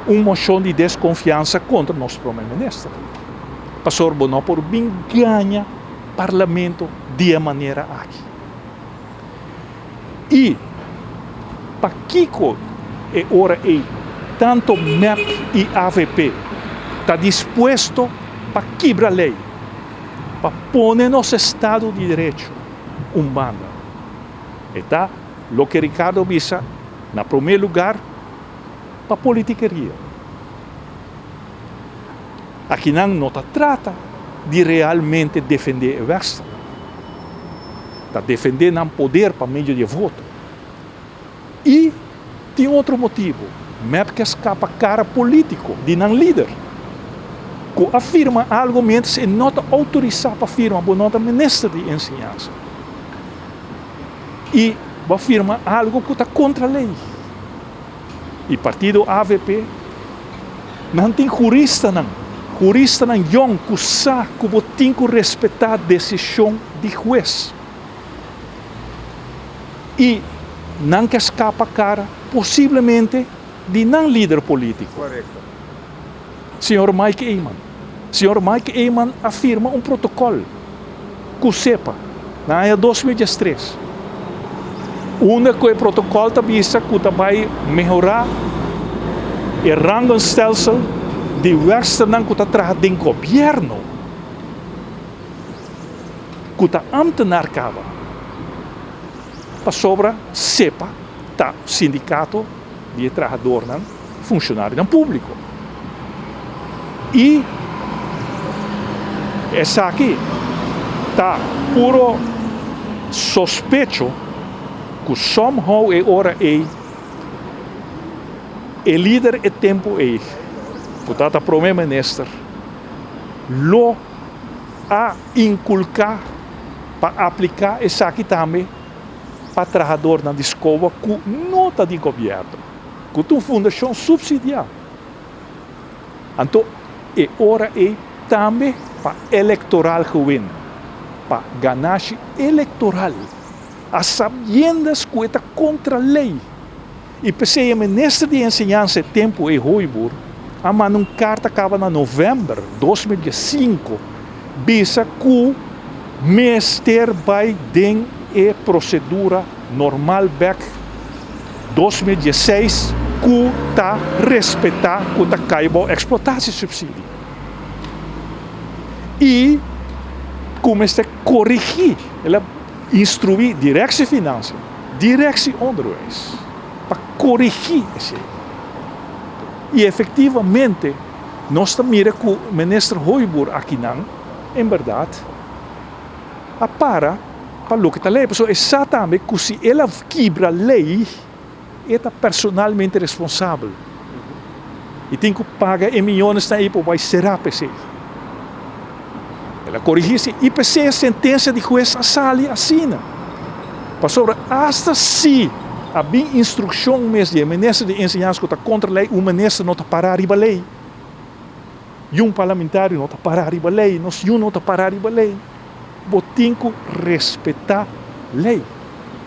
uma moção de desconfiança contra nosso primeiro-ministro. Pastor Bono por bem ganha parlamento de maneira aqui. E para Kiko é hora tanto MEP e AVP está disposto para quebrar a lei, para pôr nosso Estado de Direito banda. Está o que Ricardo disse, na primeiro lugar, para politiqueria. Aqui não trata de realmente defender o Western. Está defendendo o poder para meio de voto. E tem outro motivo. MEP que escapa cara político de não líder. Que afirma argumentos e não autorizar para afirmar, não é ministro de ensinança. E afirma algo que está contra a lei. E partido AVP não tem jurista não. Jurista não young que sabe que tem que respeitar a decisão de juiz. E não que escapa cara, possivelmente, de não líder político. Correto. Senhor Mike Eyman. Senhor Mike Eyman afirma protocolo que sepa, na ano 2013. O protocolo diz que vai melhorar o rangenstelsel de Western que está atrás do governo. Que está ambtenaar acaba. Para sobra, sepa, tá sindicato de trabalhador, funcionário público. E essa aqui está puro sospecho que somehow é hora o líder é tempo portanto, o primeiro-ministro lo a inculcar para aplicar essa aqui também para trabalhador na escola que não está de governo, que tem fundação subsidiária. Então, é hora também para eleitoral gewin, para ganagem eleitoral, as sabiendas que está contra a lei. E pensei, o ministro de ensinança tempo é Hoibur, a uma carta acaba em novembro de 2005, diz que o ministério vai ter a procedura normal back 2016 que está respeitar que está caibo explotar esse subsídio. E começa a corrigir, ela instruir direção finança, direção onderwijs, para corrigir isso. E efetivamente, nós miramos que o ministro Hoibur aqui não, em verdade, para o que está lei, pessoal, exatamente que se ela quebra a lei, ela é personalmente responsável. E tem que pagar milhões de euros para ser a PC. Ela corrige-se e PC a sentença de juiz assale assina. Pastor, hasta se a bem instrução mesmo de ministro de ensinança que está contra a lei, o ministro não está parar a lei. E parlamentar não está parar a lei, nós não está parar a lei. Tem que respeitar a lei.